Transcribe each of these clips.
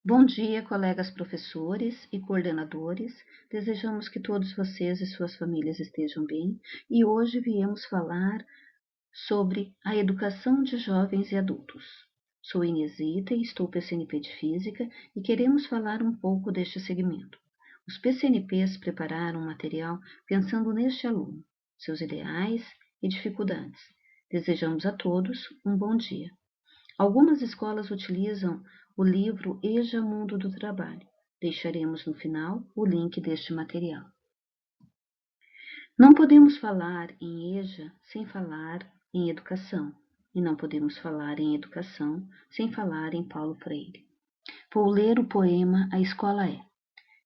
Bom dia, colegas professores e coordenadores. Desejamos que todos vocês e suas famílias estejam bem e hoje viemos falar sobre a educação de jovens e adultos. Sou Inesita e estou PCNP de Física e queremos falar um pouco deste segmento. Os PCNPs prepararam um material pensando neste aluno, seus ideais e dificuldades. Desejamos a todos um bom dia. Algumas escolas utilizam o livro EJA Mundo do Trabalho. Deixaremos no final o link deste material. Não podemos falar em EJA sem falar em educação, e não podemos falar em educação sem falar em Paulo Freire. Vou ler o poema A Escola é.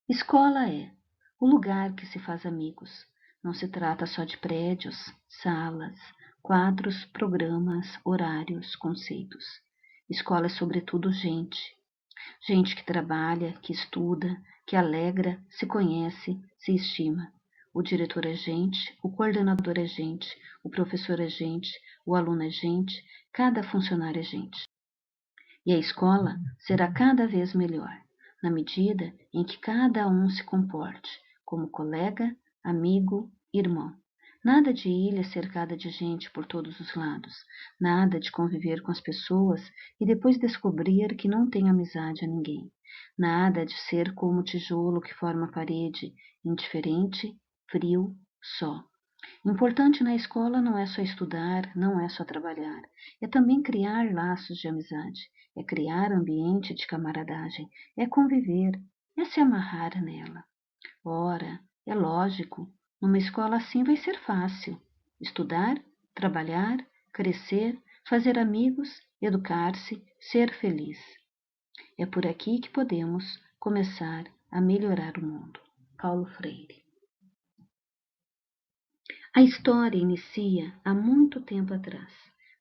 Escola é o lugar que se faz amigos. Não se trata só de prédios, salas, quadros, programas, horários, conceitos. Escola é sobretudo gente. Gente que trabalha, que estuda, que alegra, se conhece, se estima. O diretor é gente, o coordenador é gente, o professor é gente, o aluno é gente, cada funcionário é gente. E a escola será cada vez melhor, na medida em que cada um se comporte como colega, amigo, irmão. Nada de ilha cercada de gente por todos os lados, nada de conviver com as pessoas e depois descobrir que não tem amizade a ninguém, nada de ser como o tijolo que forma a parede, indiferente, frio, só. Importante na escola não é só estudar, não é só trabalhar, é também criar laços de amizade, é criar ambiente de camaradagem, é conviver, é se amarrar nela. Ora, é lógico, numa escola assim vai ser fácil. Estudar, trabalhar, crescer, fazer amigos, educar-se, ser feliz. É por aqui que podemos começar a melhorar o mundo. Paulo Freire. A história inicia há muito tempo atrás.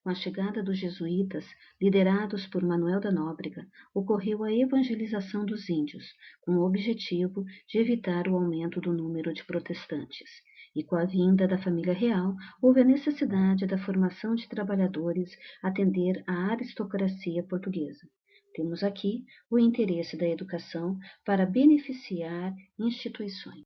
Com a chegada dos jesuítas, liderados por Manuel da Nóbrega, ocorreu a evangelização dos índios, com o objetivo de evitar o aumento do número de protestantes. E com a vinda da família real, houve a necessidade da formação de trabalhadores atender à aristocracia portuguesa. Temos aqui o interesse da educação para beneficiar instituições.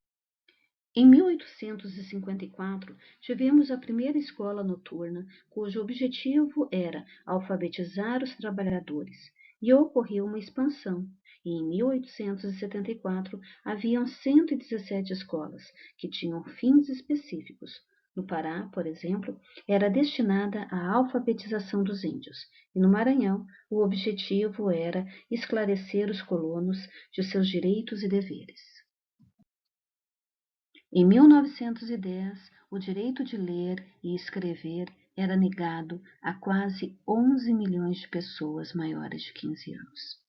Em 1854, tivemos a primeira escola noturna, cujo objetivo era alfabetizar os trabalhadores, e ocorreu uma expansão. E em 1874, haviam 117 escolas, que tinham fins específicos. No Pará, por exemplo, era destinada à alfabetização dos índios, e no Maranhão, o objetivo era esclarecer os colonos de seus direitos e deveres. Em 1910, o direito de ler e escrever era negado a quase 11 milhões de pessoas maiores de 15 anos.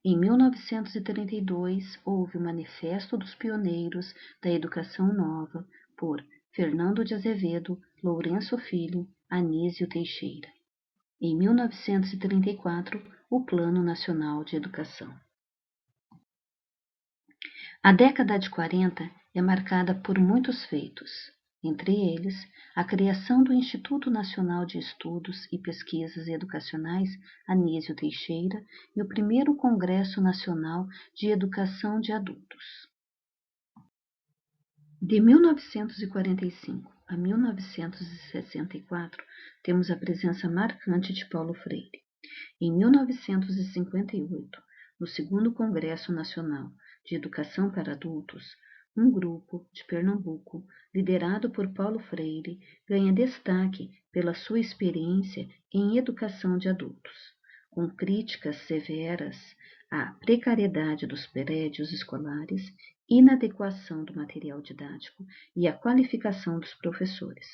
Em 1932, houve o Manifesto dos Pioneiros da Educação Nova, por Fernando de Azevedo, Lourenço Filho, Anísio Teixeira. Em 1934, o Plano Nacional de Educação. A década de 40 é marcada por muitos feitos, entre eles a criação do Instituto Nacional de Estudos e Pesquisas Educacionais Anísio Teixeira e o primeiro Congresso Nacional de Educação de Adultos. De 1945 a 1964, temos a presença marcante de Paulo Freire. Em 1958, no segundo Congresso Nacional de Educação para Adultos, um grupo de Pernambuco, liderado por Paulo Freire, ganha destaque pela sua experiência em educação de adultos, com críticas severas à precariedade dos prédios escolares, inadequação do material didático e à qualificação dos professores.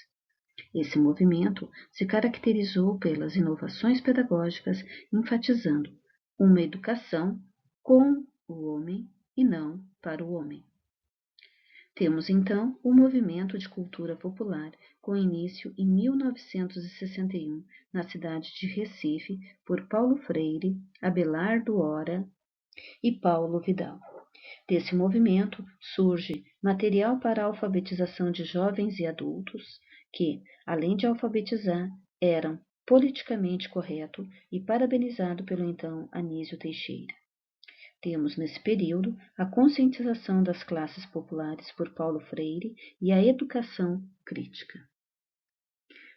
Esse movimento se caracterizou pelas inovações pedagógicas, enfatizando uma educação com o homem e não para o homem. Temos então o movimento de cultura popular, com início em 1961, na cidade de Recife, por Paulo Freire, Abelardo Hora e Paulo Vidal. Desse movimento surge material para a alfabetização de jovens e adultos, que, além de alfabetizar, eram politicamente correto e parabenizado pelo então Anísio Teixeira. Temos nesse período a conscientização das classes populares por Paulo Freire e a educação crítica.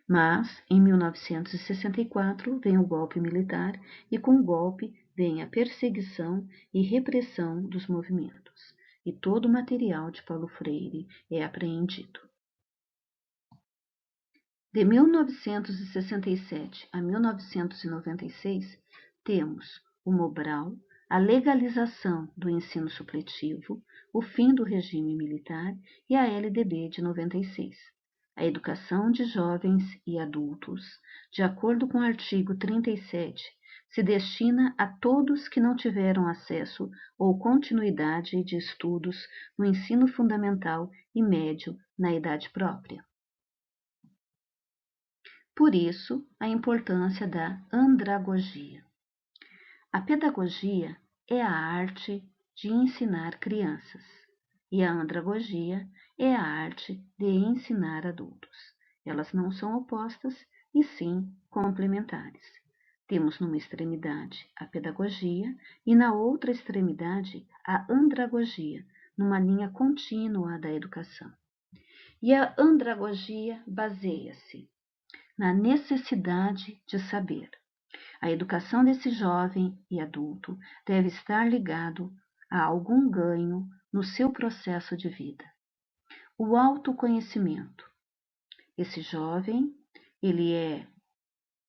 Mas, em 1964, vem o golpe militar e com o golpe vem a perseguição e repressão dos movimentos, e todo o material de Paulo Freire é apreendido. De 1967 a 1996, temos o Mobral, a legalização do ensino supletivo, o fim do regime militar e a LDB de 96. A educação de jovens e adultos, de acordo com o artigo 37, se destina a todos que não tiveram acesso ou continuidade de estudos no ensino fundamental e médio na idade própria. Por isso, a importância da andragogia. A pedagogia é a arte de ensinar crianças e a andragogia é a arte de ensinar adultos. Elas não são opostas e sim complementares. Temos numa extremidade a pedagogia e na outra extremidade a andragogia, numa linha contínua da educação. E a andragogia baseia-se na necessidade de saber. A educação desse jovem e adulto deve estar ligado a algum ganho no seu processo de vida. O autoconhecimento. Esse jovem, ele é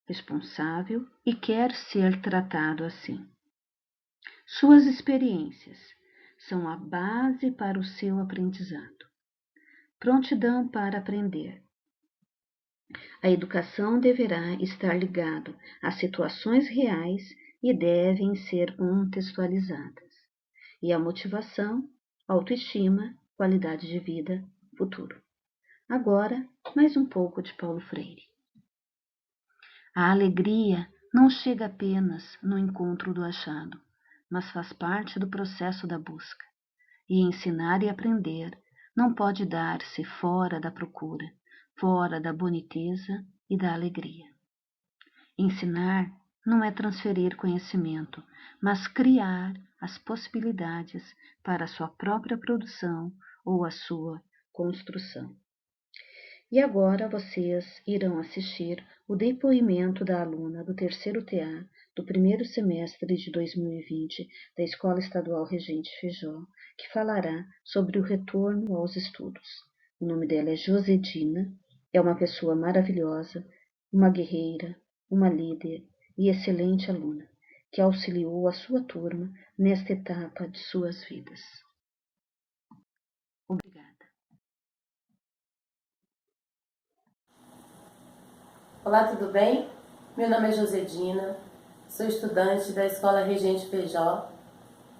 responsável e quer ser tratado assim. Suas experiências são a base para o seu aprendizado. Prontidão para aprender. A educação deverá estar ligada a situações reais e devem ser contextualizadas. E a motivação, autoestima, qualidade de vida, futuro. Agora, mais um pouco de Paulo Freire. A alegria não chega apenas no encontro do achado, mas faz parte do processo da busca. E ensinar e aprender não pode dar-se fora da procura, fora da boniteza e da alegria. Ensinar não é transferir conhecimento, mas criar as possibilidades para a sua própria produção ou a sua construção. E agora vocês irão assistir o depoimento da aluna do terceiro TA do primeiro semestre de 2020 da Escola Estadual Regente Feijó, que falará sobre o retorno aos estudos. O nome dela é Josedina, é uma pessoa maravilhosa, uma guerreira, uma líder e excelente aluna, que auxiliou a sua turma nesta etapa de suas vidas. Obrigada. Olá, tudo bem? Meu nome é Josedina, sou estudante da Escola Regente Feijó,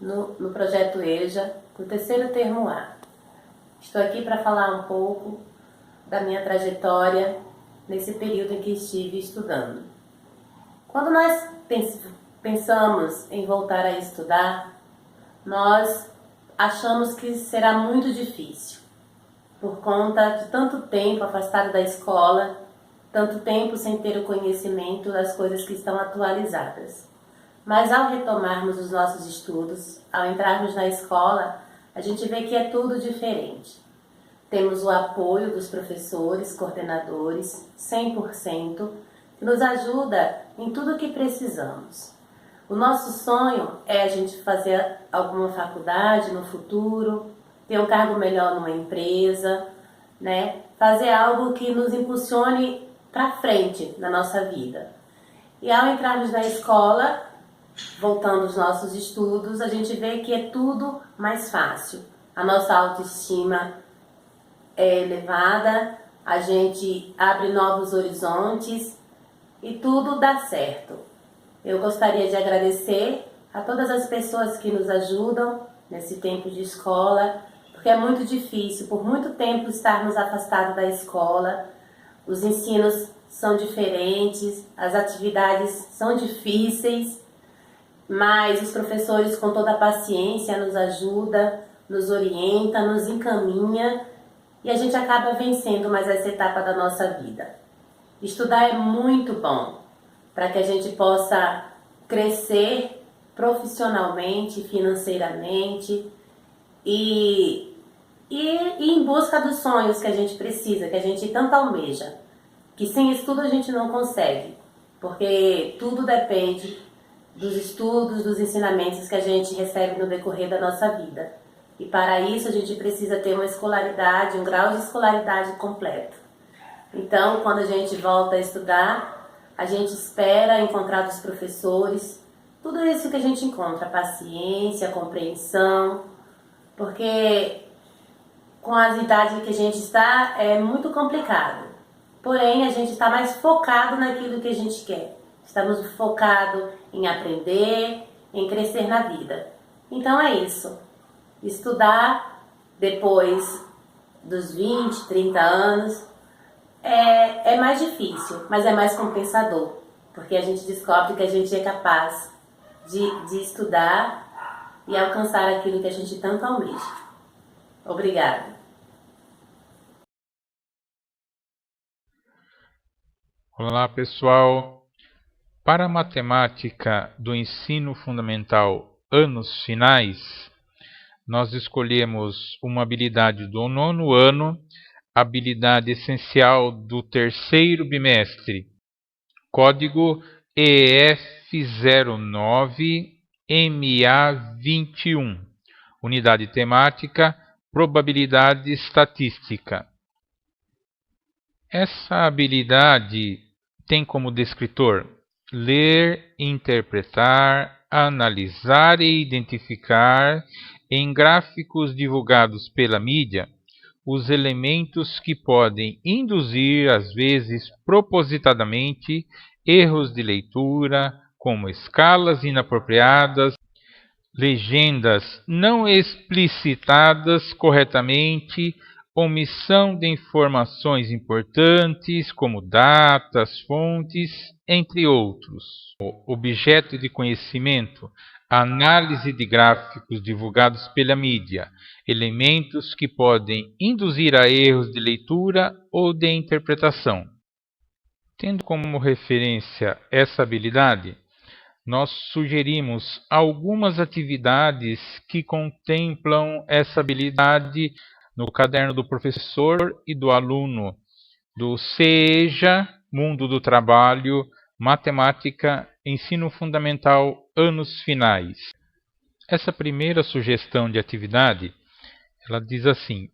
no projeto EJA, do terceiro termo A. Estou aqui para falar um pouco da minha trajetória nesse período em que estive estudando. Quando nós pensamos em voltar a estudar, nós achamos que será muito difícil, por conta de tanto tempo afastado da escola, tanto tempo sem ter o conhecimento das coisas que estão atualizadas. Mas ao retomarmos os nossos estudos, ao entrarmos na escola, a gente vê que é tudo diferente. Temos o apoio dos professores, coordenadores, 100%, que nos ajuda em tudo o que precisamos. O nosso sonho é a gente fazer alguma faculdade no futuro, ter um cargo melhor numa empresa, né? Fazer algo que nos impulsione para frente na nossa vida. E ao entrarmos na escola, voltando aos nossos estudos, a gente vê que é tudo mais fácil. A nossa autoestima é elevada, a gente abre novos horizontes e tudo dá certo. Eu gostaria de agradecer a todas as pessoas que nos ajudam nesse tempo de escola, porque é muito difícil, por muito tempo estarmos afastados da escola. Os ensinos são diferentes, as atividades são difíceis, mas os professores com toda a paciência nos ajudam, nos orienta, nos encaminha e a gente acaba vencendo mais essa etapa da nossa vida. Estudar é muito bom, para que a gente possa crescer profissionalmente, financeiramente e em busca dos sonhos que a gente precisa, que a gente tanto almeja, que sem estudo a gente não consegue, porque tudo depende dos estudos, dos ensinamentos que a gente recebe no decorrer da nossa vida. E para isso a gente precisa ter uma escolaridade, um grau de escolaridade completo. Então, quando a gente volta a estudar, a gente espera encontrar dos professores tudo isso que a gente encontra, paciência, compreensão, porque com as idades que a gente está é muito complicado. Porém, a gente está mais focado naquilo que a gente quer. Estamos focados em aprender, em crescer na vida. Então é isso. Estudar depois dos 20, 30 anos é mais difícil, mas é mais compensador. Porque a gente descobre que a gente é capaz de estudar e alcançar aquilo que a gente tanto almeja. Obrigada. Olá, pessoal. Para a matemática do ensino fundamental anos finais, nós escolhemos uma habilidade do 9º ano, habilidade essencial do 3º bimestre, código EF09MA21, unidade temática probabilidade estatística. Essa habilidade tem como descritor ler, interpretar, analisar e identificar em gráficos divulgados pela mídia os elementos que podem induzir, às vezes propositadamente, erros de leitura, como escalas inapropriadas, legendas não explicitadas corretamente, omissão de informações importantes, como datas, fontes, entre outros. O objeto de conhecimento, análise de gráficos divulgados pela mídia, elementos que podem induzir a erros de leitura ou de interpretação. Tendo como referência essa habilidade, nós sugerimos algumas atividades que contemplam essa habilidade no caderno do professor e do aluno do CEJA, Mundo do Trabalho, Matemática, Ensino Fundamental, Anos Finais. Essa primeira sugestão de atividade, ela diz assim: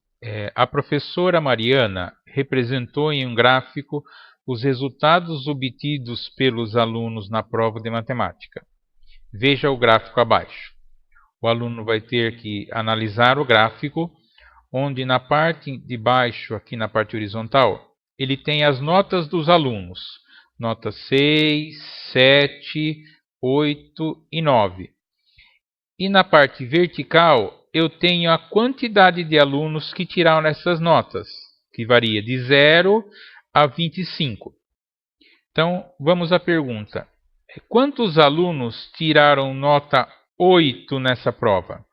a professora Mariana representou em um gráfico os resultados obtidos pelos alunos na prova de matemática. Veja o gráfico abaixo. O aluno vai ter que analisar o gráfico, onde na parte de baixo, aqui na parte horizontal, ele tem as notas dos alunos. Nota 6, 7, 8 e 9. E na parte vertical, eu tenho a quantidade de alunos que tiraram essas notas, que varia de 0 a 25. Então, vamos à pergunta. Quantos alunos tiraram nota 8 nessa prova?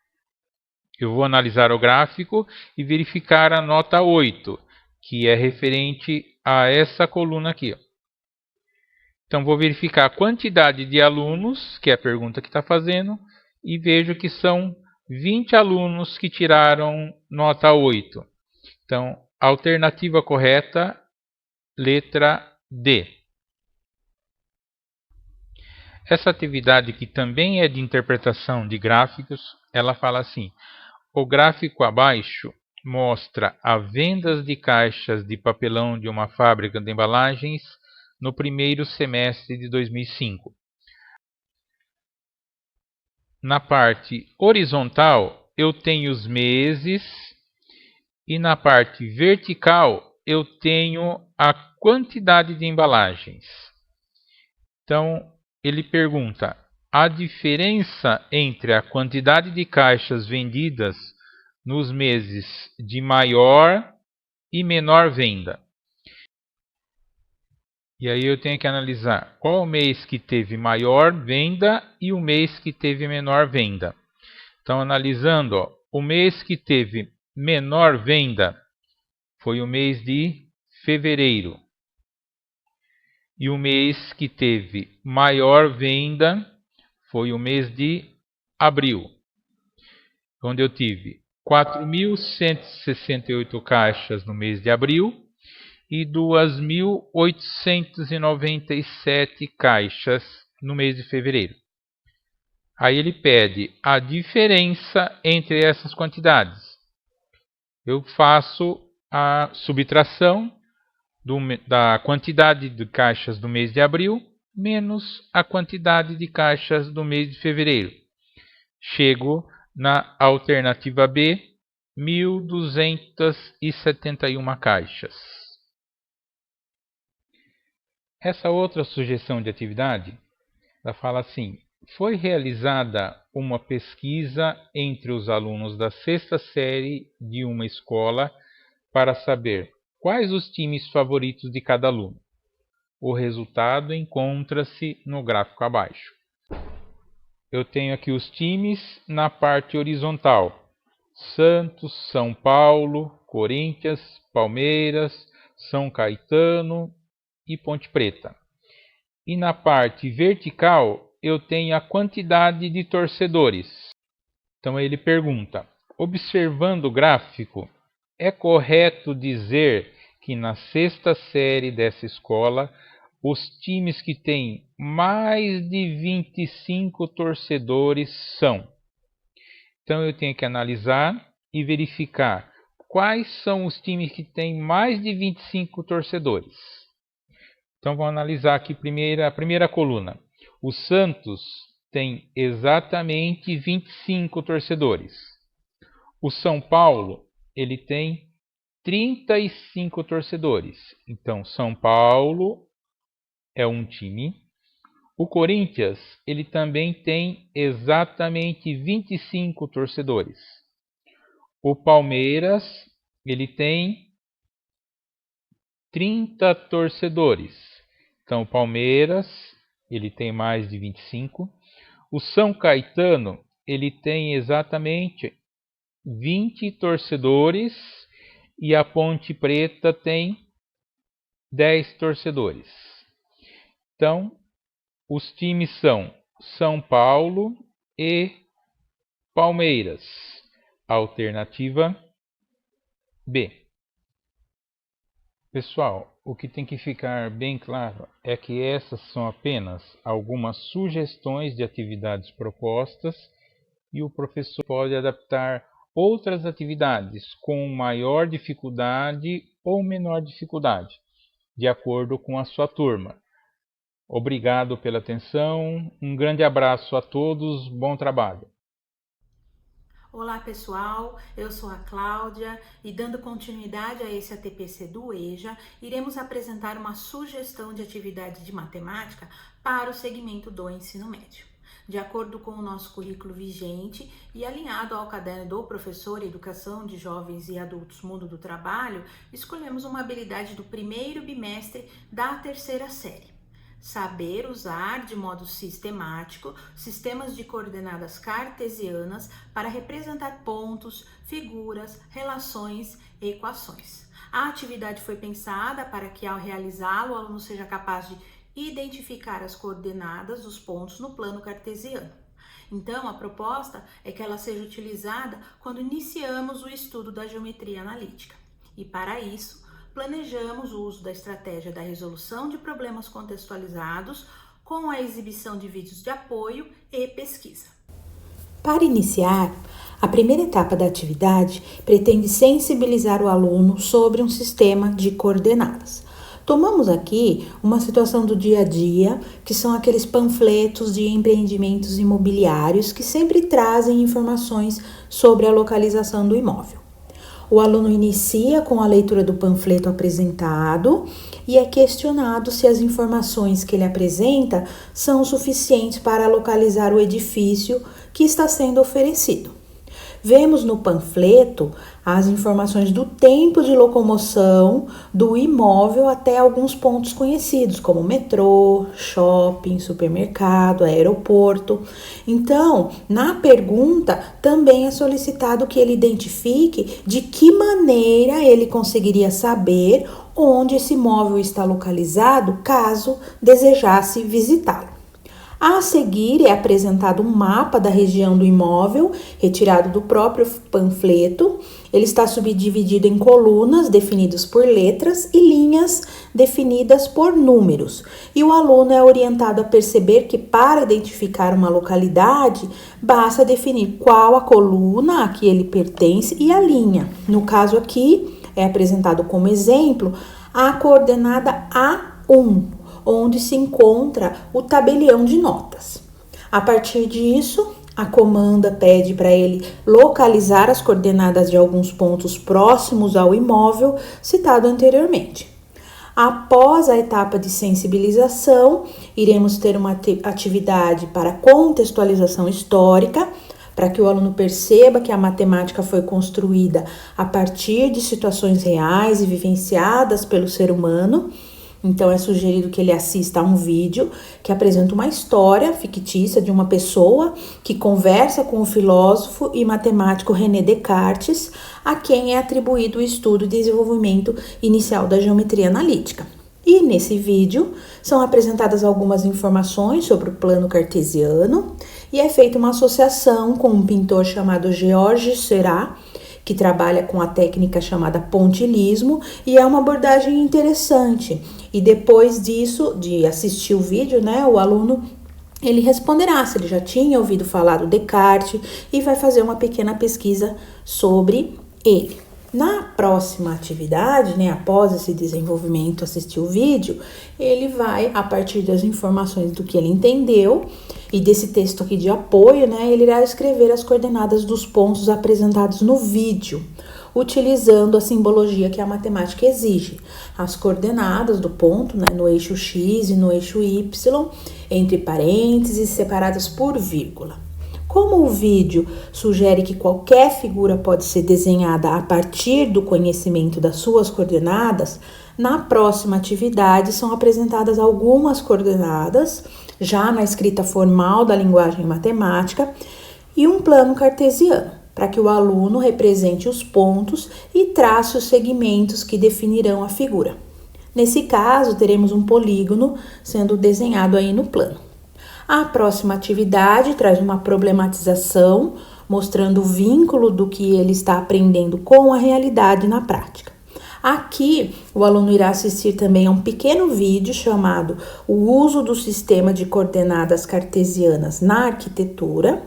Eu vou analisar o gráfico e verificar a nota 8, que é referente a essa coluna aqui. Então, vou verificar a quantidade de alunos, que é a pergunta que está fazendo, e vejo que são 20 alunos que tiraram nota 8. Então, a alternativa correta, letra D. Essa atividade, que também é de interpretação de gráficos, ela fala assim: o gráfico abaixo mostra as vendas de caixas de papelão de uma fábrica de embalagens no primeiro semestre de 2005. Na parte horizontal, eu tenho os meses e na parte vertical, eu tenho a quantidade de embalagens. Então, ele pergunta: a diferença entre a quantidade de caixas vendidas nos meses de maior e menor venda. E aí eu tenho que analisar qual o mês que teve maior venda e o mês que teve menor venda. Então, analisando, o mês que teve menor venda foi o mês de fevereiro. E o mês que teve maior venda foi o mês de abril, onde eu tive 4.168 caixas no mês de abril e 2.897 caixas no mês de fevereiro. Aí ele pede a diferença entre essas quantidades. Eu faço a subtração da quantidade de caixas do mês de abril menos a quantidade de caixas do mês de fevereiro. Chego na alternativa B, 1.271 caixas. Essa outra sugestão de atividade, ela fala assim: foi realizada uma pesquisa entre os alunos da sexta série de uma escola para saber quais os times favoritos de cada aluno. O resultado encontra-se no gráfico abaixo. Eu tenho aqui os times na parte horizontal: Santos, São Paulo, Corinthians, Palmeiras, São Caetano e Ponte Preta. E na parte vertical eu tenho a quantidade de torcedores. Então ele pergunta: observando o gráfico, é correto dizer que na sexta série dessa escola os times que têm mais de 25 torcedores são? Então eu tenho que analisar e verificar quais são os times que têm mais de 25 torcedores. Então vamos analisar aqui a primeira coluna. O Santos tem exatamente 25 torcedores. O São Paulo, ele tem 35 torcedores. Então São Paulo é um time. O Corinthians, ele também tem exatamente 25 torcedores. O Palmeiras, ele tem 30 torcedores. Então o Palmeiras, ele tem mais de 25. O São Caetano, ele tem exatamente 20 torcedores. E a Ponte Preta tem 10 torcedores. Então, os times são São Paulo e Palmeiras. Alternativa B. Pessoal, o que tem que ficar bem claro é que essas são apenas algumas sugestões de atividades propostas e o professor pode adaptar outras atividades com maior dificuldade ou menor dificuldade, de acordo com a sua turma. Obrigado pela atenção, um grande abraço a todos, bom trabalho. Olá pessoal, eu sou a Cláudia e dando continuidade a esse ATPC do EJA, iremos apresentar uma sugestão de atividade de matemática para o segmento do ensino médio. De acordo com o nosso currículo vigente e alinhado ao caderno do professor Educação de Jovens e Adultos Mundo do Trabalho, escolhemos uma habilidade do primeiro bimestre da terceira série. Saber usar de modo sistemático sistemas de coordenadas cartesianas para representar pontos, figuras, relações e equações. A atividade foi pensada para que, ao realizá-lo, o aluno seja capaz de identificar as coordenadas dos pontos no plano cartesiano. Então, a proposta é que ela seja utilizada quando iniciamos o estudo da geometria analítica. E, para isso, planejamos o uso da estratégia da resolução de problemas contextualizados com a exibição de vídeos de apoio e pesquisa. Para iniciar, a primeira etapa da atividade pretende sensibilizar o aluno sobre um sistema de coordenadas. Tomamos aqui uma situação do dia a dia, que são aqueles panfletos de empreendimentos imobiliários que sempre trazem informações sobre a localização do imóvel. O aluno inicia com a leitura do panfleto apresentado e é questionado se as informações que ele apresenta são suficientes para localizar o edifício que está sendo oferecido. Vemos no panfleto as informações do tempo de locomoção do imóvel até alguns pontos conhecidos, como metrô, shopping, supermercado, aeroporto. Então, na pergunta, também é solicitado que ele identifique de que maneira ele conseguiria saber onde esse imóvel está localizado, caso desejasse visitá-lo. A seguir é apresentado um mapa da região do imóvel, retirado do próprio panfleto. Ele está subdividido em colunas definidas por letras e linhas definidas por números. E o aluno é orientado a perceber que para identificar uma localidade, basta definir qual a coluna a que ele pertence e a linha. No caso aqui, é apresentado como exemplo a coordenada A1, onde se encontra o tabelião de notas. A partir disso, a comanda pede para ele localizar as coordenadas de alguns pontos próximos ao imóvel citado anteriormente. Após a etapa de sensibilização, iremos ter uma atividade para contextualização histórica, para que o aluno perceba que a matemática foi construída a partir de situações reais e vivenciadas pelo ser humano. Então, é sugerido que ele assista a um vídeo que apresenta uma história fictícia de uma pessoa que conversa com o filósofo e matemático René Descartes, a quem é atribuído o estudo e desenvolvimento inicial da geometria analítica. E nesse vídeo são apresentadas algumas informações sobre o plano cartesiano e é feita uma associação com um pintor chamado Georges Seurat, que trabalha com a técnica chamada pontilhismo, e é uma abordagem interessante. E depois disso, de assistir o vídeo, o aluno ele responderá se ele já tinha ouvido falar do Descartes e vai fazer uma pequena pesquisa sobre ele. Na próxima atividade, após esse desenvolvimento, assistir o vídeo, ele vai, a partir das informações do que ele entendeu e desse texto aqui de apoio, ele irá escrever as coordenadas dos pontos apresentados no vídeo, utilizando a simbologia que a matemática exige. As coordenadas do ponto, no eixo X e no eixo Y, entre parênteses, separadas por vírgula. Como o vídeo sugere que qualquer figura pode ser desenhada a partir do conhecimento das suas coordenadas, na próxima atividade são apresentadas algumas coordenadas, já na escrita formal da linguagem matemática, e um plano cartesiano, para que o aluno represente os pontos e trace os segmentos que definirão a figura. Nesse caso, teremos um polígono sendo desenhado aí no plano. A próxima atividade traz uma problematização, mostrando o vínculo do que ele está aprendendo com a realidade na prática. Aqui, o aluno irá assistir também a um pequeno vídeo chamado O uso do sistema de coordenadas cartesianas na arquitetura,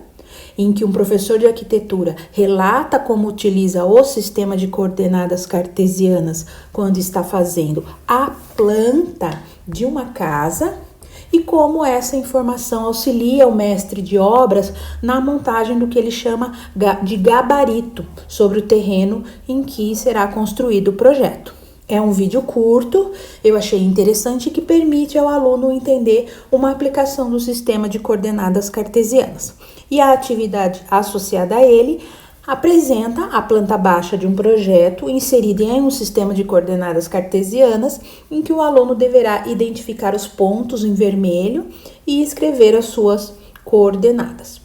em que um professor de arquitetura relata como utiliza o sistema de coordenadas cartesianas quando está fazendo a planta de uma casa, e como essa informação auxilia o mestre de obras na montagem do que ele chama de gabarito sobre o terreno em que será construído o projeto. É um vídeo curto, eu achei interessante, que permite ao aluno entender uma aplicação do sistema de coordenadas cartesianas. E a atividade associada a ele apresenta a planta baixa de um projeto inserido em um sistema de coordenadas cartesianas, em que o aluno deverá identificar os pontos em vermelho e escrever as suas coordenadas.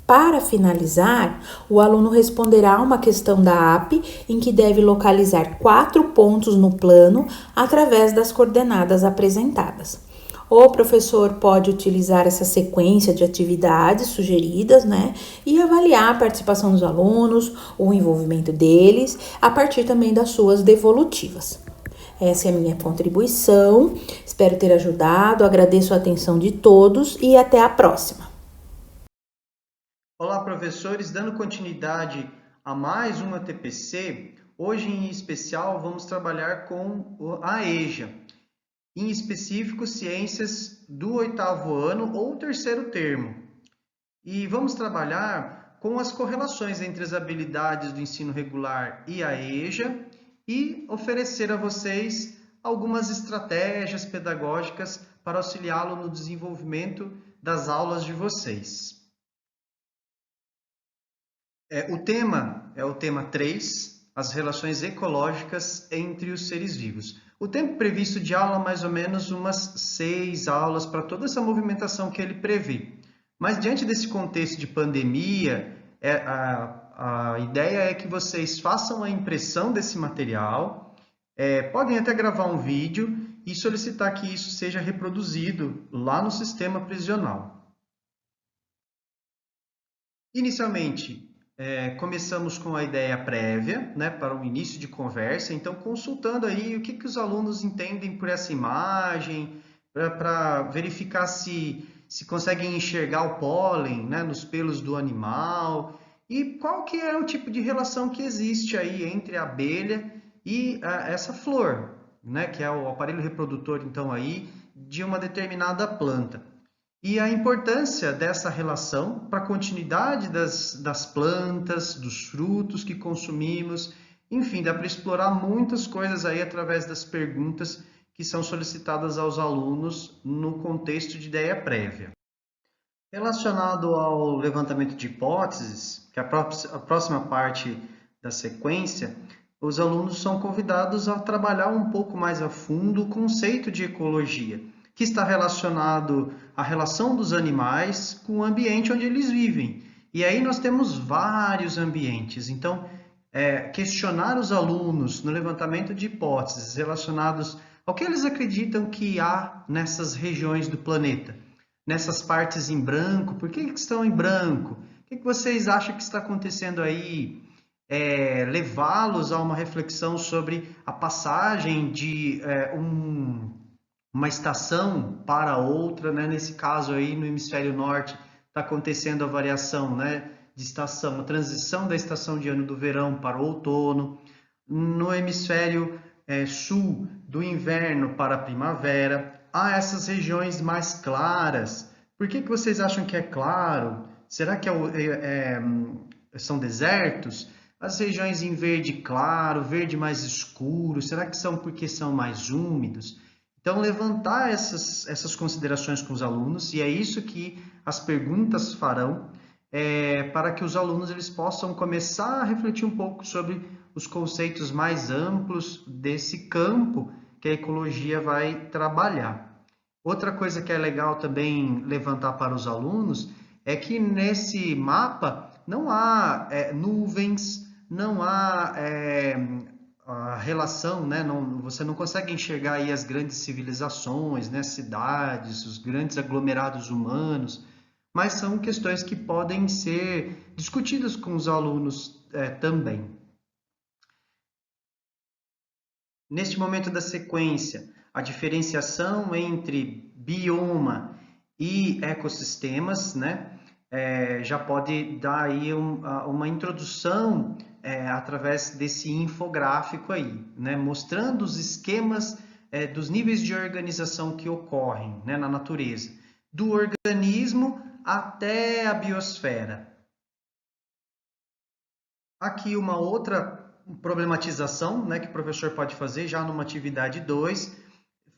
Para finalizar, o aluno responderá a uma questão da AP, em que deve localizar 4 pontos no plano através das coordenadas apresentadas. O professor pode utilizar essa sequência de atividades sugeridas, e avaliar a participação dos alunos, o envolvimento deles, a partir também das suas devolutivas. Essa é a minha contribuição, espero ter ajudado, agradeço a atenção de todos e até a próxima. Olá, professores, dando continuidade a mais uma TPC, hoje em especial vamos trabalhar com a EJA. Em específico, ciências do 8º ano ou 3º termo. E vamos trabalhar com as correlações entre as habilidades do ensino regular e a EJA e oferecer a vocês algumas estratégias pedagógicas para auxiliá-lo no desenvolvimento das aulas de vocês. O tema é o tema 3, as relações ecológicas entre os seres vivos. O tempo previsto de aula é mais ou menos umas 6 aulas para toda essa movimentação que ele prevê. Mas diante desse contexto de pandemia, a ideia é que vocês façam a impressão desse material Podem até gravar um vídeo e solicitar que isso seja reproduzido lá no sistema prisional. Inicialmente, começamos com a ideia prévia, né, para o início de conversa, então consultando aí o que os alunos entendem por essa imagem, para verificar se conseguem enxergar o pólen, né, nos pelos do animal, e qual que é o tipo de relação que existe aí entre a abelha e essa flor, né, que é o aparelho reprodutor, então, aí, de uma determinada planta. E a importância dessa relação para a continuidade das plantas, dos frutos que consumimos, enfim, dá para explorar muitas coisas aí através das perguntas que são solicitadas aos alunos no contexto de ideia prévia. Relacionado ao levantamento de hipóteses, que é a próxima parte da sequência, os alunos são convidados a trabalhar um pouco mais a fundo o conceito de ecologia, que está relacionado à relação dos animais com o ambiente onde eles vivem. E aí nós temos vários ambientes. Então, questionar os alunos no levantamento de hipóteses relacionados ao que eles acreditam que há nessas regiões do planeta, nessas partes em branco, por que estão em branco? O que vocês acham que está acontecendo aí? Levá-los a uma reflexão sobre a passagem de uma estação para outra, né? Nesse caso aí no hemisfério norte está acontecendo a variação, né, de estação, a transição da estação de ano do verão para o outono. No hemisfério sul, do inverno para a primavera. Há essas regiões mais claras. Por que vocês acham que é claro? Será que são desertos? As regiões em verde claro, verde mais escuro, será que são porque são mais úmidos? Então, levantar essas considerações com os alunos, e é isso que as perguntas farão, para que os alunos eles possam começar a refletir um pouco sobre os conceitos mais amplos desse campo que a ecologia vai trabalhar. Outra coisa que é legal também levantar para os alunos é que nesse mapa não há nuvens, não há a relação, né? Você não consegue enxergar aí as grandes civilizações, né? Cidades, os grandes aglomerados humanos, mas são questões que podem ser discutidas com os alunos também. Neste momento da sequência, a diferenciação entre bioma e ecossistemas, né? Já pode dar aí uma introdução através desse infográfico aí, né? Mostrando os esquemas dos níveis de organização que ocorrem, né, na natureza, do organismo até a biosfera. Aqui uma outra problematização, né, que o professor pode fazer já numa atividade 2,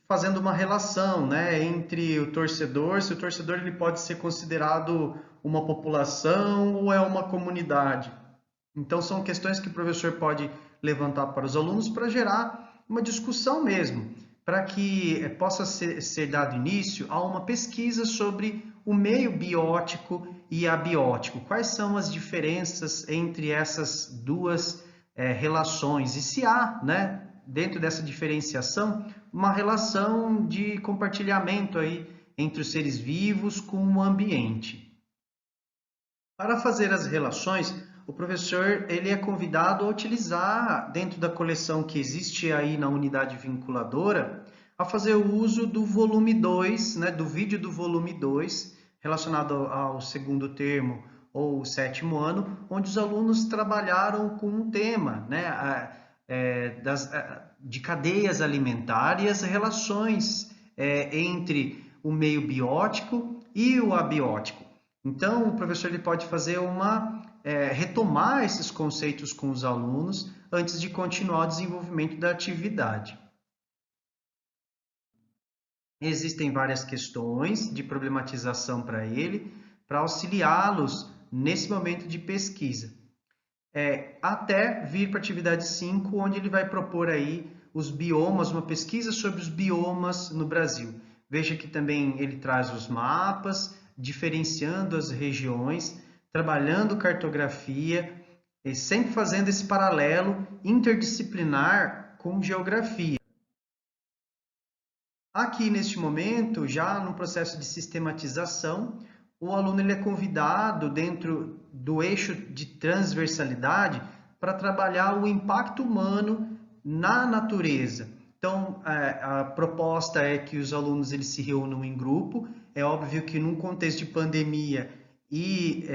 fazendo uma relação, né, entre o torcedor, se o torcedor ele pode ser considerado uma população ou é uma comunidade. Então, são questões que o professor pode levantar para os alunos para gerar uma discussão mesmo, para que possa ser dado início a uma pesquisa sobre o meio biótico e abiótico. Quais são as diferenças entre essas duas relações? E se há, né, dentro dessa diferenciação, uma relação de compartilhamento aí entre os seres vivos com o ambiente. Para fazer as relações, o professor ele é convidado a utilizar, dentro da coleção que existe aí na unidade vinculadora, a fazer o uso do volume 2, né, do vídeo do volume 2, relacionado ao segundo termo ou sétimo ano, onde os alunos trabalharam com um tema, né, de cadeias alimentares, relações entre o meio biótico e o abiótico. Então, o professor ele pode fazer retomar esses conceitos com os alunos antes de continuar o desenvolvimento da atividade. Existem várias questões de problematização para ele, para auxiliá-los nesse momento de pesquisa. Até vir para a atividade 5, onde ele vai propor aí os biomas, uma pesquisa sobre os biomas no Brasil. Veja que também ele traz os mapas, diferenciando as regiões, trabalhando cartografia, e sempre fazendo esse paralelo interdisciplinar com geografia. Aqui, neste momento, já no processo de sistematização, o aluno ele é convidado, dentro do eixo de transversalidade, para trabalhar o impacto humano na natureza. Então, a proposta é que os alunos eles se reúnam em grupo. É óbvio que num contexto de pandemia e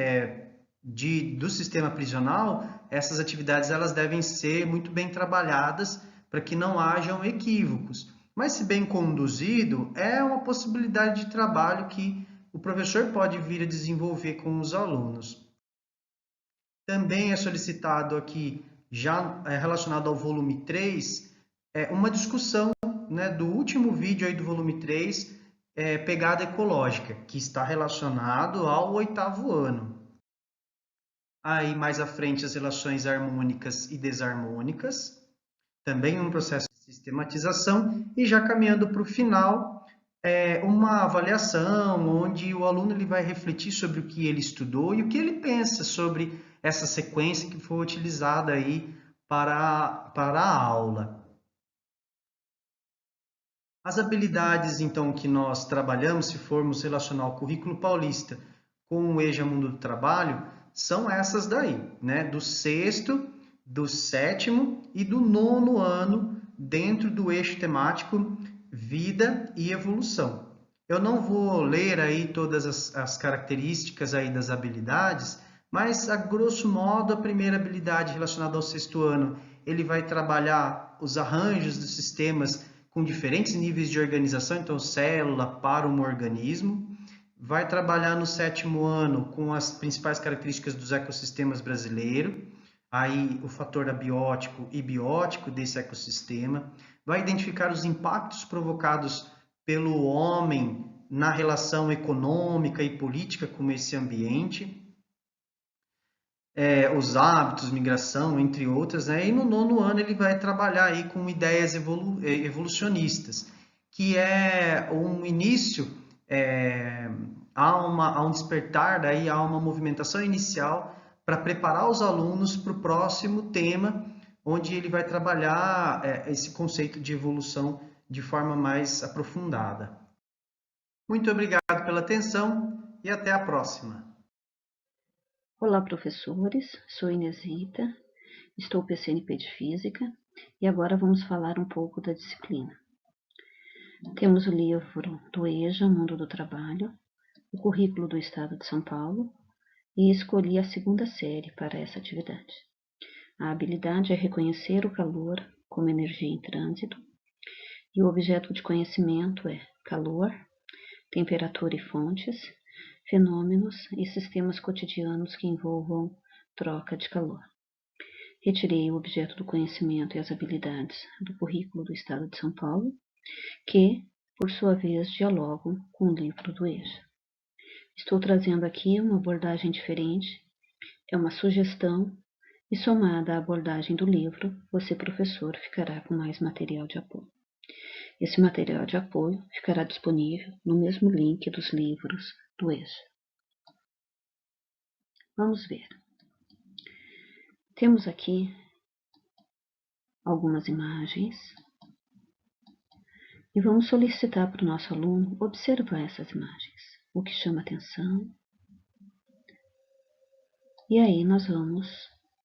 do sistema prisional, essas atividades elas devem ser muito bem trabalhadas para que não hajam equívocos. Mas, se bem conduzido, é uma possibilidade de trabalho que o professor pode vir a desenvolver com os alunos. Também é solicitado aqui, já relacionado ao volume 3, uma discussão, né, do último vídeo aí do volume 3, pegada ecológica, que está relacionado ao 8º ano. Aí, mais à frente, as relações harmônicas e desarmônicas, também um processo de sistematização, e já caminhando para o final, uma avaliação, onde o aluno ele vai refletir sobre o que ele estudou e o que ele pensa sobre essa sequência que foi utilizada aí para a aula. As habilidades, então, que nós trabalhamos, se formos relacionar o currículo paulista com o EJA Mundo do Trabalho, são essas daí, né? Do 6º, do 7º e do 9º ano, dentro do eixo temático Vida e Evolução. Eu não vou ler aí todas as características aí das habilidades, mas, a grosso modo, a primeira habilidade relacionada ao 6º ano, ele vai trabalhar os arranjos dos sistemas com diferentes níveis de organização, então célula para um organismo. Vai trabalhar no 7º ano com as principais características dos ecossistemas brasileiros, aí o fator abiótico e biótico desse ecossistema. Vai identificar os impactos provocados pelo homem na relação econômica e política com esse ambiente. Os hábitos, migração, entre outras, né? E no 9º ano ele vai trabalhar aí com ideias evolucionistas, que é um início, há um despertar, daí há uma movimentação inicial para preparar os alunos para o próximo tema, onde ele vai trabalhar esse conceito de evolução de forma mais aprofundada. Muito obrigado pela atenção e até a próxima. Olá, professores, sou Inês Rita, estou PCNP de Física e agora vamos falar um pouco da disciplina. Temos o livro do EJA, Mundo do Trabalho, o currículo do Estado de São Paulo e escolhi a 2ª série para essa atividade. A habilidade é reconhecer o calor como energia em trânsito e o objeto de conhecimento é calor, temperatura e fontes, fenômenos e sistemas cotidianos que envolvam troca de calor. Retirei o objeto do conhecimento e as habilidades do currículo do Estado de São Paulo, que, por sua vez, dialogam com o livro do EJA. Estou trazendo aqui uma abordagem diferente, é uma sugestão, e somada à abordagem do livro, você, professor, ficará com mais material de apoio. Esse material de apoio ficará disponível no mesmo link dos livros do EJA. Vamos ver. Temos aqui algumas imagens e vamos solicitar para o nosso aluno observar essas imagens, o que chama atenção. E aí nós vamos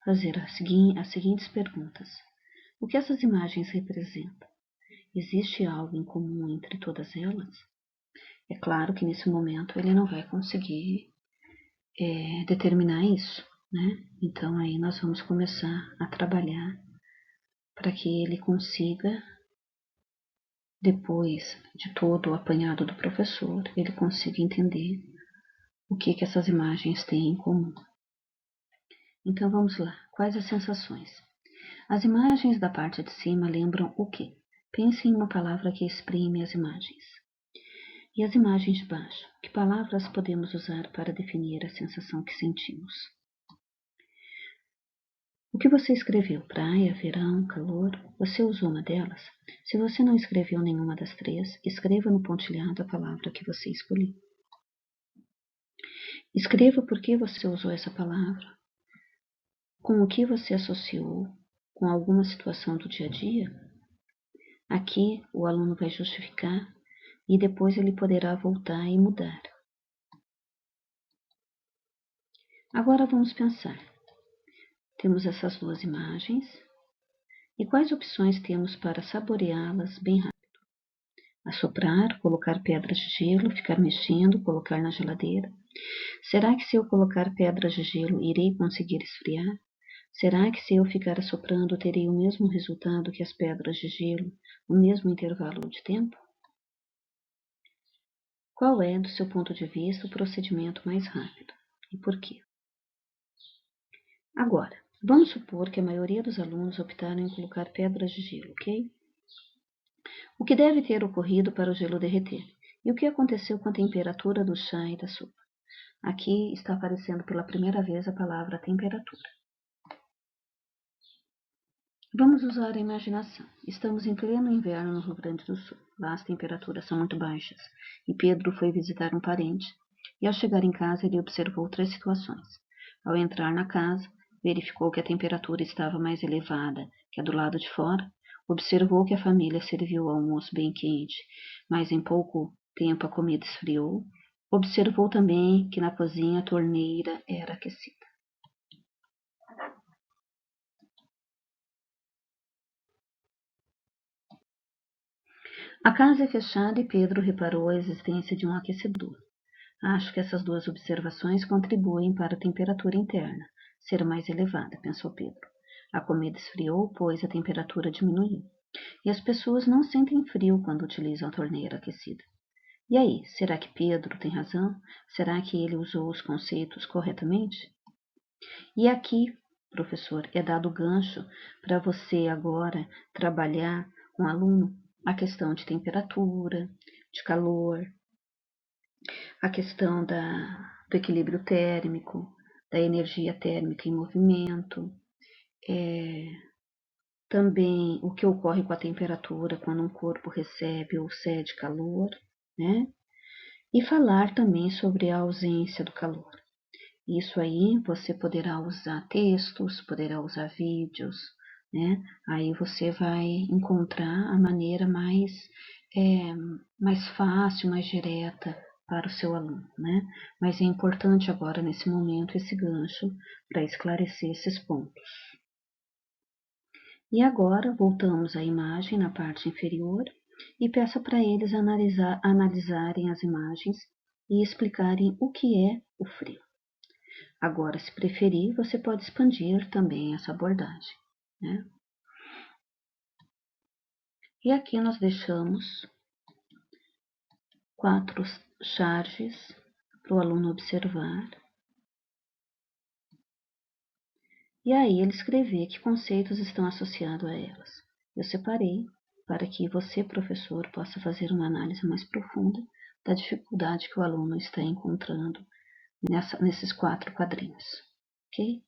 fazer as seguintes perguntas. O que essas imagens representam? Existe algo em comum entre todas elas? É claro que nesse momento ele não vai conseguir determinar isso, né? Então aí nós vamos começar a trabalhar para que ele consiga, depois de todo o apanhado do professor, ele consiga entender o que essas imagens têm em comum. Então vamos lá. Quais as sensações? As imagens da parte de cima lembram o quê? Pense em uma palavra que exprime as imagens. E as imagens de baixo? Que palavras podemos usar para definir a sensação que sentimos? O que você escreveu? Praia, verão, calor? Você usou uma delas? Se você não escreveu nenhuma das 3, escreva no pontilhado a palavra que você escolheu. Escreva por que você usou essa palavra, com o que você associou, com alguma situação do dia a dia, Aqui o aluno vai justificar e depois ele poderá voltar e mudar. Agora vamos pensar. Temos essas duas imagens e quais opções temos para saboreá-las bem rápido? Assoprar, colocar pedras de gelo, ficar mexendo, colocar na geladeira. Será que se eu colocar pedras de gelo irei conseguir esfriar? Será que se eu ficar assoprando terei o mesmo resultado que as pedras de gelo, no mesmo intervalo de tempo? Qual é, do seu ponto de vista, o procedimento mais rápido? E por quê? Agora, vamos supor que a maioria dos alunos optaram em colocar pedras de gelo, ok? O que deve ter ocorrido para o gelo derreter? E o que aconteceu com a temperatura do chá e da sopa? Aqui está aparecendo pela primeira vez a palavra temperatura. Vamos usar a imaginação. Estamos em pleno inverno no Rio Grande do Sul. Lá as temperaturas são muito baixas. E Pedro foi visitar um parente. E ao chegar em casa, ele observou 3 situações. Ao entrar na casa, verificou que a temperatura estava mais elevada que a do lado de fora. Observou que a família serviu o almoço bem quente, mas em pouco tempo a comida esfriou. Observou também que na cozinha a torneira era aquecida. A casa é fechada e Pedro reparou a existência de um aquecedor. Acho que essas duas observações contribuem para a temperatura interna ser mais elevada, pensou Pedro. A comida esfriou, pois a temperatura diminuiu. E as pessoas não sentem frio quando utilizam a torneira aquecida. E aí, será que Pedro tem razão? Será que ele usou os conceitos corretamente? E aqui, professor, é dado o gancho para você agora trabalhar com o aluno a questão de temperatura, de calor, a questão do equilíbrio térmico, da energia térmica em movimento, também o que ocorre com a temperatura quando um corpo recebe ou cede calor, né? E falar também sobre a ausência do calor. Isso aí você poderá usar textos, poderá usar vídeos, né? Aí você vai encontrar a maneira mais fácil, mais direta para o seu aluno, né? Mas é importante agora, nesse momento, esse gancho para esclarecer esses pontos. E agora, voltamos à imagem na parte inferior e peço para eles analisarem as imagens e explicarem o que é o frio. Agora, se preferir, você pode expandir também essa abordagem, né? E aqui nós deixamos 4 charges para o aluno observar. E aí ele escrever que conceitos estão associados a elas. Eu separei para que você, professor, possa fazer uma análise mais profunda da dificuldade que o aluno está encontrando nesses 4 quadrinhos. Ok?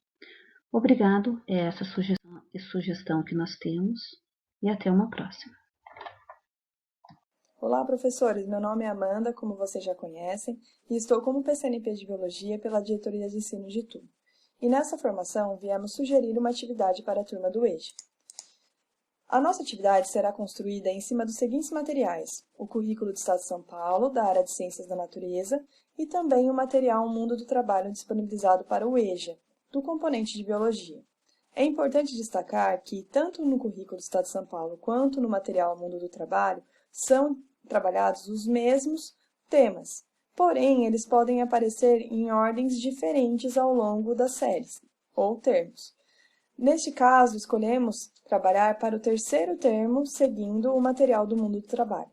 Obrigado, é essa sugestão que nós temos e até uma próxima. Olá, professores! Meu nome é Amanda, como vocês já conhecem, e estou como PCNP de Biologia pela Diretoria de Ensino de Itu. E nessa formação, viemos sugerir uma atividade para a turma do EJA. A nossa atividade será construída em cima dos seguintes materiais: o currículo do Estado de São Paulo, da área de Ciências da Natureza, e também o material Mundo do Trabalho disponibilizado para o EJA, do componente de Biologia. É importante destacar que, tanto no currículo do Estado de São Paulo quanto no material Mundo do Trabalho, são trabalhados os mesmos temas, porém eles podem aparecer em ordens diferentes ao longo das séries, ou termos. Neste caso, escolhemos trabalhar para o 3º termo, seguindo o material do Mundo do Trabalho.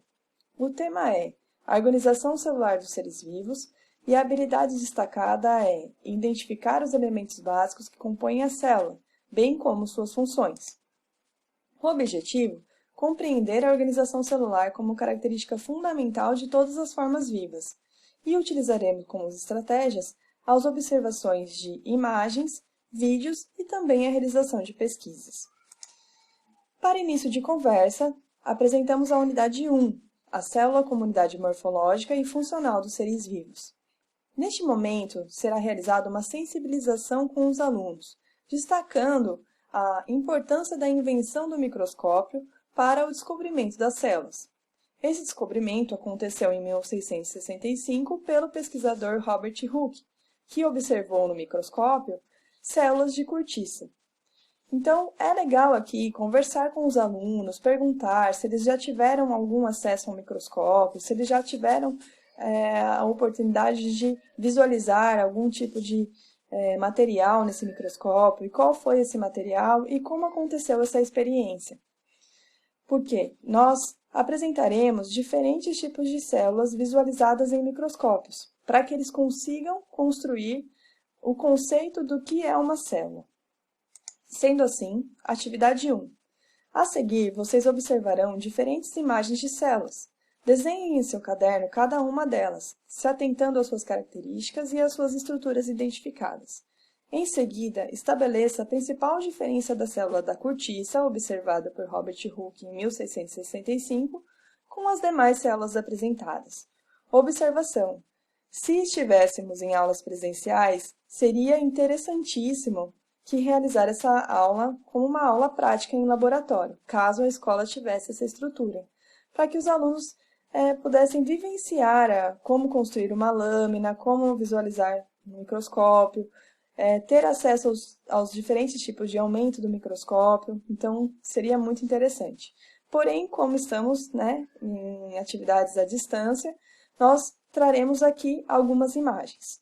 O tema é a organização celular dos seres vivos e a habilidade destacada é identificar os elementos básicos que compõem a célula, bem como suas funções. O objetivo compreender a organização celular como característica fundamental de todas as formas vivas, e utilizaremos como estratégias as observações de imagens, vídeos e também a realização de pesquisas. Para início de conversa, apresentamos a unidade 1, a célula como unidade morfológica e funcional dos seres vivos. Neste momento, será realizada uma sensibilização com os alunos, destacando a importância da invenção do microscópio para o descobrimento das células. Esse descobrimento aconteceu em 1665 pelo pesquisador Robert Hooke, que observou no microscópio células de cortiça. Então, é legal aqui conversar com os alunos, perguntar se eles já tiveram algum acesso ao microscópio, se eles já tiveram a oportunidade de visualizar algum tipo de material nesse microscópio, e qual foi esse material e como aconteceu essa experiência. Porque nós apresentaremos diferentes tipos de células visualizadas em microscópios, para que eles consigam construir o conceito do que é uma célula. Sendo assim, atividade 1. A seguir, vocês observarão diferentes imagens de células. Desenhem em seu caderno cada uma delas, se atentando às suas características e às suas estruturas identificadas. Em seguida, estabeleça a principal diferença da célula da cortiça, observada por Robert Hooke em 1665, com as demais células apresentadas. Observação: se estivéssemos em aulas presenciais, seria interessantíssimo que realizar essa aula como uma aula prática em laboratório, caso a escola tivesse essa estrutura, para que os alunos pudessem vivenciar como construir uma lâmina, como visualizar no microscópio, ter acesso aos diferentes tipos de aumento do microscópio, então seria muito interessante. Porém, como estamos em atividades à distância, nós traremos aqui algumas imagens.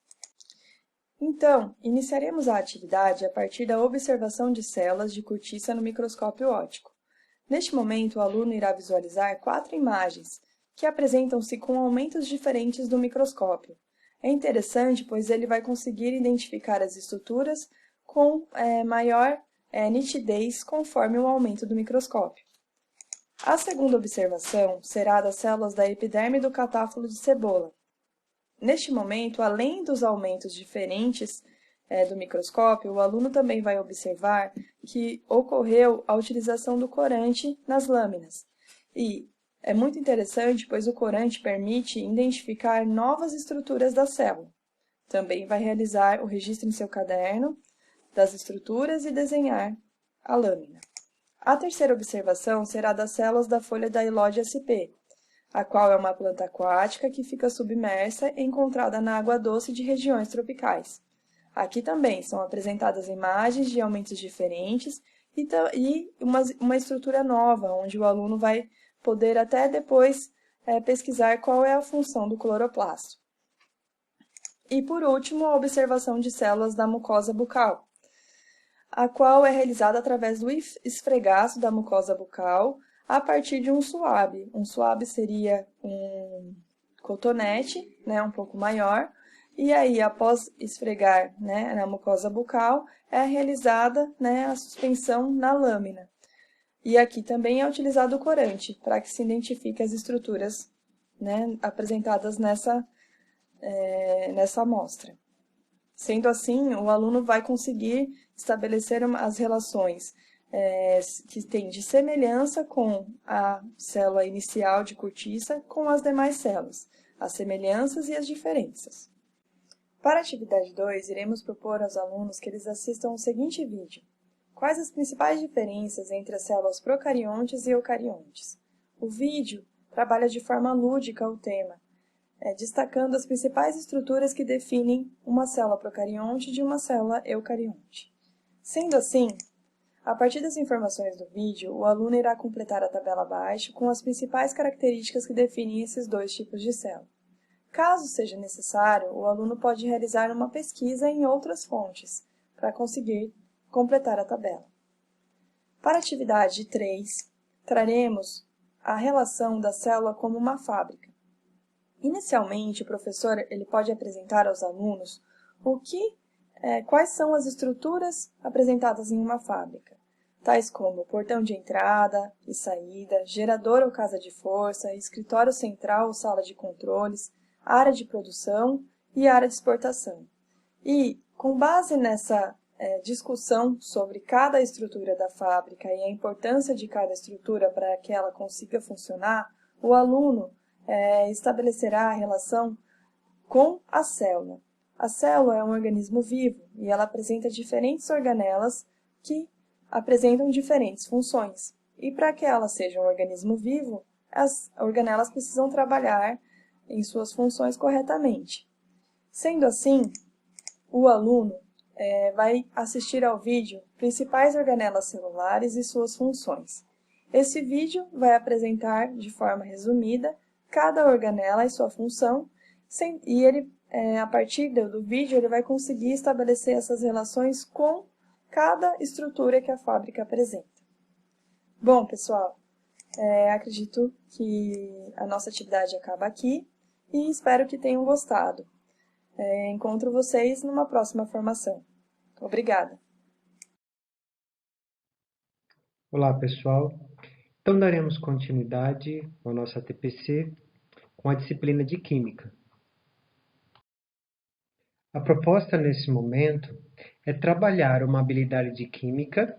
Então, iniciaremos a atividade a partir da observação de células de cortiça no microscópio óptico. Neste momento, o aluno irá visualizar 4 imagens, que apresentam-se com aumentos diferentes do microscópio. É interessante, pois ele vai conseguir identificar as estruturas com maior nitidez conforme o aumento do microscópio. A segunda observação será das células da epiderme do catáfilo de cebola. Neste momento, além dos aumentos diferentes do microscópio, o aluno também vai observar que ocorreu a utilização do corante nas lâminas. E é muito interessante, pois o corante permite identificar novas estruturas da célula. Também vai realizar o registro em seu caderno das estruturas e desenhar a lâmina. A terceira observação será das células da folha da Elódia sp, a qual é uma planta aquática que fica submersa e encontrada na água doce de regiões tropicais. Aqui também são apresentadas imagens de aumentos diferentes e uma estrutura nova, onde o aluno vai poder até depois pesquisar qual é a função do cloroplasto. E por último, a observação de células da mucosa bucal, a qual é realizada através do esfregaço da mucosa bucal a partir de um suave. Um suave seria um cotonete, um pouco maior, e aí após esfregar na mucosa bucal, é realizada a suspensão na lâmina. E aqui também é utilizado o corante, para que se identifique as estruturas apresentadas nessa amostra. Sendo assim, o aluno vai conseguir estabelecer as relações que tem de semelhança com a célula inicial de cortiça com as demais células, as semelhanças e as diferenças. Para a atividade 2, iremos propor aos alunos que eles assistam o seguinte vídeo. Quais as principais diferenças entre as células procariontes e eucariontes? O vídeo trabalha de forma lúdica o tema, destacando as principais estruturas que definem uma célula procarionte de uma célula eucarionte. Sendo assim, a partir das informações do vídeo, o aluno irá completar a tabela abaixo com as principais características que definem esses dois tipos de célula. Caso seja necessário, o aluno pode realizar uma pesquisa em outras fontes para conseguir completar a tabela. Para a atividade 3, traremos a relação da célula como uma fábrica. Inicialmente, o professor pode apresentar aos alunos quais são as estruturas apresentadas em uma fábrica, tais como portão de entrada e saída, gerador ou casa de força, escritório central ou sala de controles, área de produção e área de exportação. E, com base nessa discussão sobre cada estrutura da fábrica e a importância de cada estrutura para que ela consiga funcionar, o aluno estabelecerá a relação com a célula. A célula é um organismo vivo e ela apresenta diferentes organelas que apresentam diferentes funções. E para que ela seja um organismo vivo, as organelas precisam trabalhar em suas funções corretamente. Sendo assim, o aluno vai assistir ao vídeo Principais organelas celulares e suas funções. Esse vídeo vai apresentar de forma resumida cada organela e sua função, e ele, a partir do vídeo, ele vai conseguir estabelecer essas relações com cada estrutura que a fábrica apresenta. Bom, pessoal, acredito que a nossa atividade acaba aqui e espero que tenham gostado. Encontro vocês numa próxima formação. Obrigada! Olá, pessoal. Então, daremos continuidade à nossa TPC com a disciplina de Química. A proposta nesse momento é trabalhar uma habilidade de Química,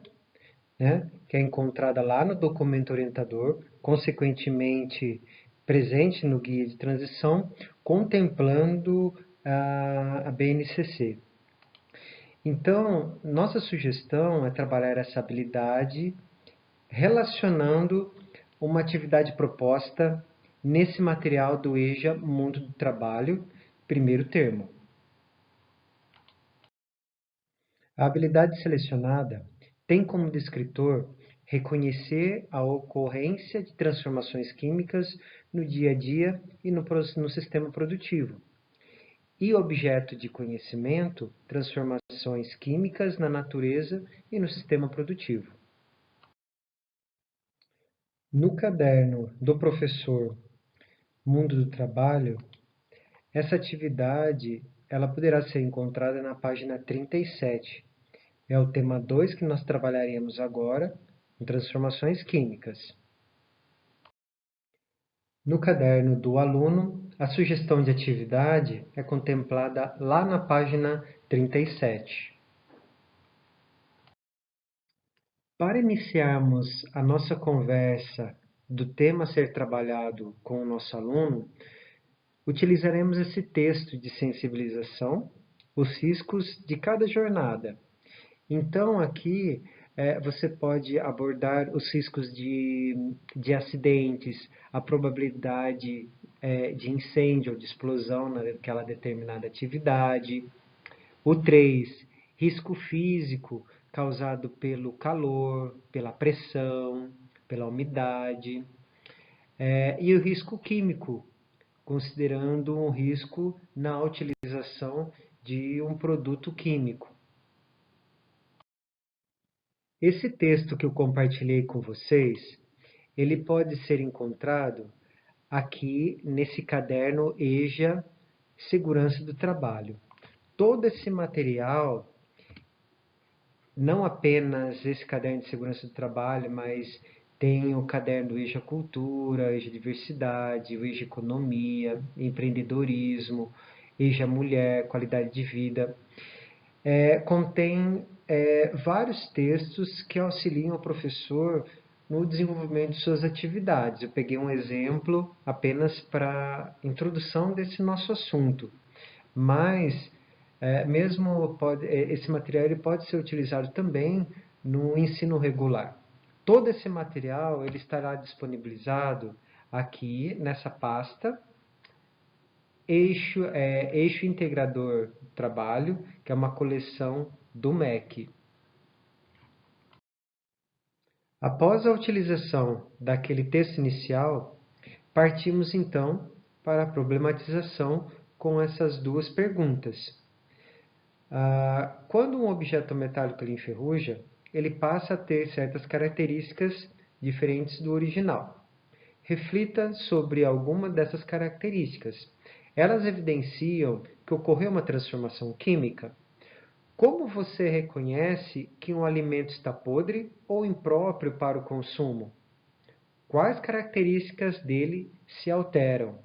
que é encontrada lá no documento orientador, consequentemente presente no guia de transição, contemplando a BNCC. Então, nossa sugestão é trabalhar essa habilidade relacionando uma atividade proposta nesse material do EJA Mundo do Trabalho, primeiro termo. A habilidade selecionada tem como descritor reconhecer a ocorrência de transformações químicas no dia a dia e no sistema produtivo. E objeto de conhecimento, transformações químicas na natureza e no sistema produtivo. No caderno do professor Mundo do Trabalho, essa atividade ela poderá ser encontrada na página 37. É o tema 2 que nós trabalharemos agora, em transformações químicas. No caderno do aluno, a sugestão de atividade é contemplada lá na página 37. Para iniciarmos a nossa conversa do tema a ser trabalhado com o nosso aluno, utilizaremos esse texto de sensibilização, os riscos de cada jornada. Então, aqui você pode abordar os riscos de acidentes, a probabilidade de incêndio ou de explosão naquela determinada atividade. O 3, risco físico causado pelo calor, pela pressão, pela umidade. E o risco químico, considerando um risco na utilização de um produto químico. Esse texto que eu compartilhei com vocês, ele pode ser encontrado aqui nesse caderno EJA Segurança do Trabalho. Todo esse material, não apenas esse caderno de Segurança do Trabalho, mas tem o caderno do EJA Cultura, EJA Diversidade, o EJA Economia, Empreendedorismo, EJA Mulher, Qualidade de Vida. Contém vários textos que auxiliam o professor no desenvolvimento de suas atividades. Eu peguei um exemplo apenas para introdução desse nosso assunto, mas esse material ele pode ser utilizado também no ensino regular. Todo esse material ele estará disponibilizado aqui nessa pasta, Eixo Integrador Trabalho, que é uma coleção do MEC. Após a utilização daquele texto inicial, partimos então para a problematização com essas duas perguntas. Quando um objeto metálico ele enferruja, ele passa a ter certas características diferentes do original. Reflita sobre alguma dessas características. Elas evidenciam que ocorreu uma transformação química. Como você reconhece que um alimento está podre ou impróprio para o consumo? Quais características dele se alteram?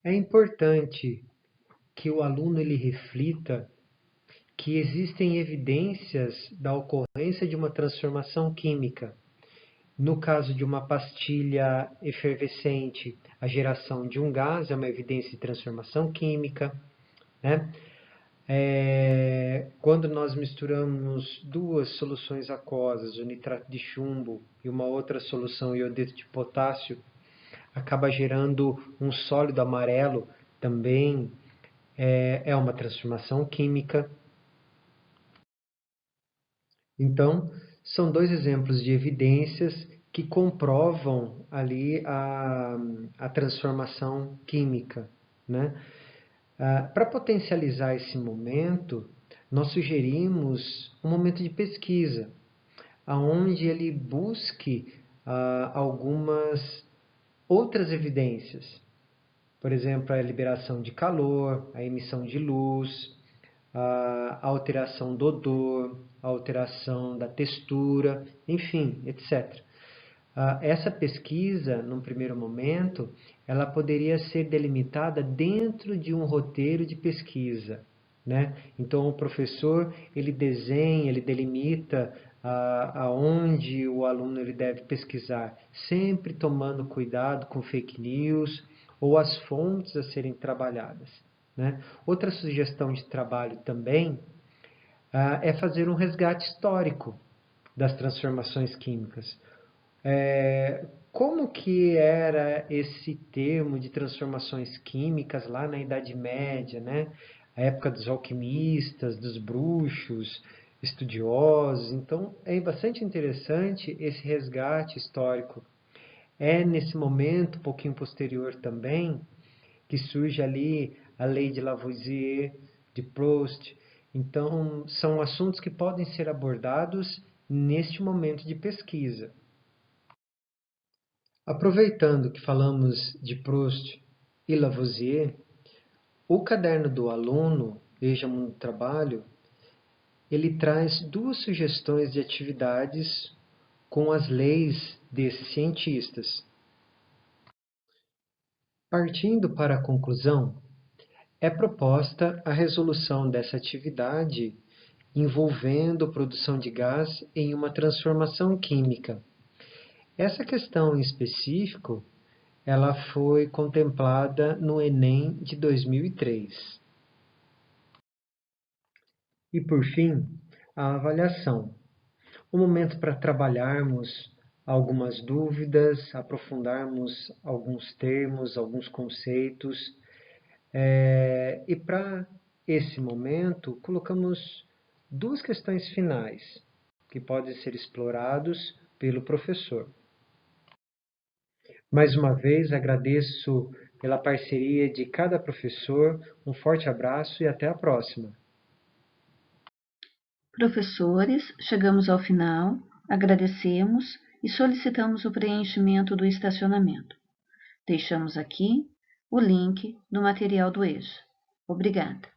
É importante que o aluno ele reflita que existem evidências da ocorrência de uma transformação química. No caso de uma pastilha efervescente, a geração de um gás é uma evidência de transformação química, né? Quando nós misturamos duas soluções aquosas, o nitrato de chumbo e uma outra solução, iodeto de potássio, acaba gerando um sólido amarelo, também é uma transformação química. Então, são dois exemplos de evidências que comprovam ali a transformação química, né? Para potencializar esse momento, nós sugerimos um momento de pesquisa, onde ele busque algumas outras evidências. Por exemplo, a liberação de calor, a emissão de luz, a alteração do odor, a alteração da textura, enfim, etc. Essa pesquisa, num primeiro momento, ela poderia ser delimitada dentro de um roteiro de pesquisa, né? Então, o professor, ele desenha, ele delimita aonde o aluno ele deve pesquisar, sempre tomando cuidado com fake news ou as fontes a serem trabalhadas, né? Outra sugestão de trabalho também é fazer um resgate histórico das transformações químicas. Como que era esse termo de transformações químicas lá na Idade Média, né? A época dos alquimistas, dos bruxos, estudiosos. Então, é bastante interessante esse resgate histórico. É nesse momento, um pouquinho posterior também, que surge ali a lei de Lavoisier, de Proust. Então, são assuntos que podem ser abordados neste momento de pesquisa. Aproveitando que falamos de Proust e Lavoisier, o caderno do aluno, Veja Mundo do Trabalho, ele traz duas sugestões de atividades com as leis desses cientistas. Partindo para a conclusão, é proposta a resolução dessa atividade envolvendo produção de gás em uma transformação química. Essa questão em específico, ela foi contemplada no Enem de 2003. E por fim, a avaliação. Um momento para trabalharmos algumas dúvidas, aprofundarmos alguns termos, alguns conceitos. E para esse momento, colocamos duas questões finais que podem ser explorados pelo professor. Mais uma vez, agradeço pela parceria de cada professor, um forte abraço e até a próxima. Professores, chegamos ao final, agradecemos e solicitamos o preenchimento do estacionamento. Deixamos aqui o link do material do EJA. Obrigada.